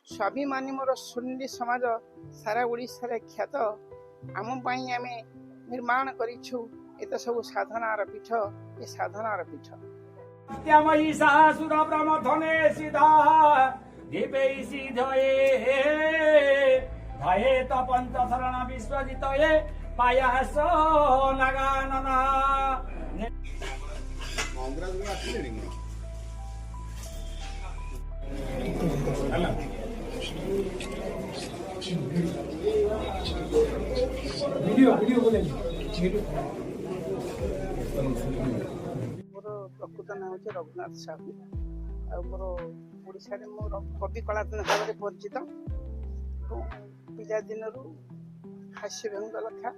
स्वाभिमानी मोर सुंडी समाज सारा ओडिशा रे ख्यात आम पाई आमे निर्माण करिछु एत सब साधनार पीठ ए साधनार पीठ सत्यमयी सासुर प्रमथने सिधा दीपे सिधये धये त पंचशरण विश्वजितये पायास नगानना मोर प्रकृत नाम हूँ रघुनाथ साहू आ मोर ओडिशा रे मोर कवि कलात्मक भाव में परिचित पिला दिन हास्य व्यंग लेखा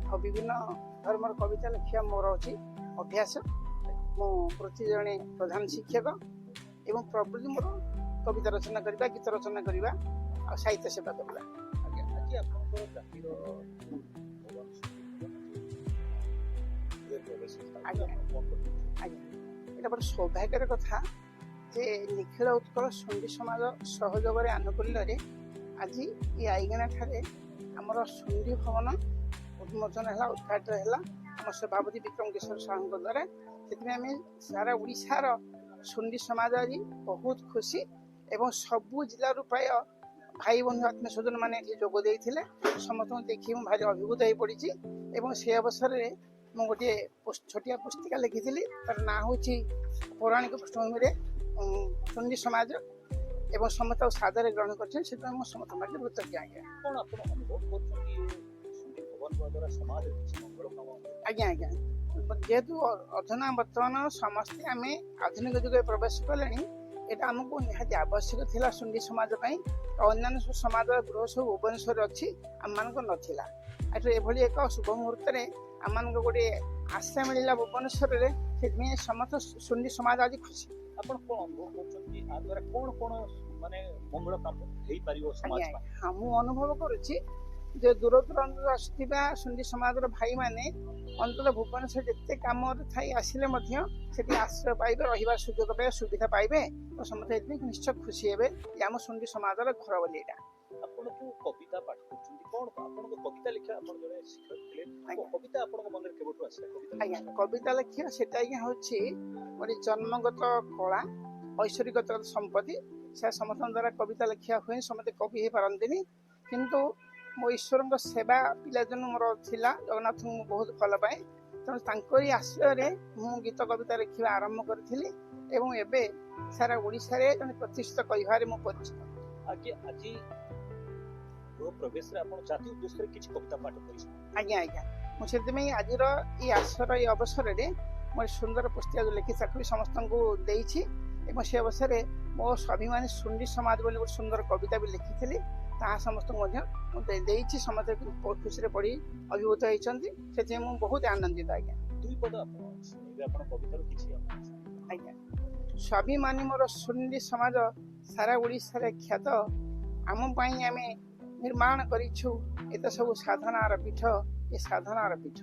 और विभिन्न धर्मर कविता लिखा मोर अच्छी अभ्यास मो प्रति जड़े प्रधान शिक्षक एवं प्रवृत्ति मोर कविता रचना करवा गीत रचना करवा और साहित्य सेवा करवा এটা বড় সৌভাগ্যের কথা যে নিখিল উৎকল সুন্ডি সমাজ সহযোগরে আনুকূল্যরে আজি এই আইগিনা ঠারে আমার সুন্ডি ভবন উন্মোচন হলা উদ্ঘাটিত হলা আমার সভাপতি বিক্রম কিশোর সাহুଙ୍କ দ্বারা সেদিন আমি সারা ওড়িশার সুন্ডি সমাজ আজি বহুত খুশি এবং সবু জেলার প্রায় ভাই বন্ধু আত্মীয় স্বজন মানে এটি যোগ দিয়েছিলেন সমস্ত দেখি মু ভারি অভিভূত হয়ে পড়িছি এবং সেই অবসরে ମୁଁ ଗୋଟିଏ ଛୋଟିଆ ପୁସ୍ତିକା ଲେଖିଥିଲି ତାର ନାଁ ହେଉଛି ପୌରାଣିକ ପୃଷ୍ଠଭୂମିରେ ସୁନ୍ଦି ସମାଜ ଏବଂ ସମସ୍ତେ ଆଉ ସାଦରେ ଗ୍ରହଣ କରିଛନ୍ତି ସେଥିପାଇଁ ମୁଁ ସମସ୍ତଙ୍କ ପାଖରେ କୃତଜ୍ଞ ଆଜ୍ଞା ଆଜ୍ଞା ଆଜ୍ଞା ଯେହେତୁ ଅଧୁନା ବର୍ତ୍ତମାନ ସମସ୍ତେ ଆମେ ଆଧୁନିକ ଯୁଗରେ ପ୍ରବେଶ କଲେଣି এটা ଆମକୁ ନିହାତି ଆବଶ୍ୟକ ଥିଲା ସୁନ୍ଦି ସମାଜ ପାଇଁ ଅନ୍ୟାନ୍ୟ ସବୁ ସମାଜର ଗୃହ ସବୁ ଭୁବନେଶ୍ୱରରେ ଅଛି ଆମମାନଙ୍କ ନଥିଲା ଏଠୁ ଏଭଳି ଏକ ଶୁଭ ମୁହୂର୍ତ୍ତରେ ଆମମାନଙ୍କୁ ଗୋଟିଏ ଆଶା ମିଳିଲା ଭୁବନେଶ୍ୱରରେ ସେଥିପାଇଁ ସମସ୍ତ ସୁନ୍ଦି ସମାଜ ଆଜି ଖୁସି ଆପଣ କଣ ଅନୁଭବ କରୁଛନ୍ତି ଆ ଦ୍ୱାରା କଣ କଣ ମାନେ ମଙ୍ଗଳ କାମ ହେଇପାରିବ ସମାଜ ପାଇଁ ହଁ ମୁଁ ଅନୁଭବ କରୁଛି ଯେ ଦୂର ଦୂରାନ୍ତରୁ ଆସୁଥିବା ସୁନ୍ଦି ସମାଜର ଭାଇମାନେ ଅନ୍ତତଃ ଭୁବନେଶ୍ୱର ଯେତେ କାମରେ ଥାଇ ଆସିଲେ ମଧ୍ୟ ସେଠି ଆଶ୍ରୟ ପାଇବେ ରହିବାର ସୁଯୋଗ ପାଇବେ ସୁବିଧା ପାଇବେ ତ ସମସ୍ତେ ଏଥିପାଇଁ ନିଶ୍ଚୟ ଖୁସି ହେବେ ଯେ ଆମ ସୁନ୍ଦି ସମାଜର ଘର ବୋଲି ଏଇଟା ଆପଣ ଯୋଉ କବିତା ପାଠ କରୁଛନ୍ତି କଣ ଆପଣଙ୍କ କବିତା ଲେଖା ଆପଣ ଜଣେ ଶିକ୍ଷକ ଥିଲେ କବିତା ଆପଣଙ୍କ ମନରେ କେବେଠୁ ଆସିଲା କବିତା ଆଜ୍ଞା କବିତା ଲେଖିବା ସେଟା ଆଜ୍ଞା ହେଉଛି ଗୋଟେ ଜନ୍ମଗତ କଳା ଐଶ୍ୱରିକତ ସମ୍ପତ୍ତି ସେ ସମସ୍ତଙ୍କ ଦ୍ୱାରା କବିତା ଲେଖିବା ହୁଏ ସମସ୍ତେ କବି ହେଇପାରନ୍ତିନି କିନ୍ତୁ ମୋ ଈଶ୍ୱରଙ୍କ ସେବା ପିଲାଦିନୁ ମୋର ଥିଲା ଜଗନ୍ନାଥଙ୍କୁ ମୁଁ ବହୁତ ଭଲ ପାଏ ତେଣୁ ତାଙ୍କରି ଆଶ୍ରୟରେ ମୁଁ ଗୀତ କବିତା ଲେଖିବା ଆରମ୍ଭ କରିଥିଲି ଏବଂ ଏବେ ସାରା ଓଡ଼ିଶାରେ ଜଣେ ପ୍ରତିଷ୍ଠିତ କବି ଭାବରେ ମୁଁ ପରିଚିତ ଆଜି ପ୍ରବେଶରେ ଆପଣ ଜାତି ଉଦ୍ଦେଶ୍ୟରେ କିଛି କବିତା ପାଠ କରିଛନ୍ତି ଆଜ୍ଞା ଆଜ୍ଞା ମୁଁ ସେଥିପାଇଁ ଆଜିର ଏଇ ଆଶ୍ରୟ ଏଇ ଅବସରରେ ମୁଁ ସୁନ୍ଦର ପୁସ୍ତିକା ଲେଖି ତାକୁ ବି ସମସ୍ତଙ୍କୁ ଦେଇଛି ଏବଂ ସେ ଅବସରରେ ମୋ ସ୍ୱାଭିମାନୀ ସୁନ୍ଦି ସମାଜ ବୋଲି ଗୋଟେ ସୁନ୍ଦର କବିତା ବି ଲେଖିଥିଲି ତାହା ସମସ୍ତଙ୍କୁ ମଧ୍ୟ ମୁଁ ଦେଇଛି ସମସ୍ତେ ଖୁସିରେ ପଢ଼ି ଅଭିଭୂତ ହେଇଛନ୍ତି ସେଥିପାଇଁ ମୁଁ ବହୁତ ଆନନ୍ଦିତ ଆଜ୍ଞା ଦୁଇ ପଦ ଆପଣ ଶୁଣିବେ ଆପଣ କବିତାରୁ କିଛି ଆଜ୍ଞା ସ୍ୱାଭିମାନୀ ମୋର ସୁନ୍ଦି ସମାଜ ସାରା ଓଡ଼ିଶାରେ ଖ୍ୟାତ ଆମ ପାଇଁ ଆମେ ନିର୍ମାଣ କରିଛୁ ଏତ ସବୁ ସାଧନାର ପୀଠ ଏ ସାଧନାର ପୀଠ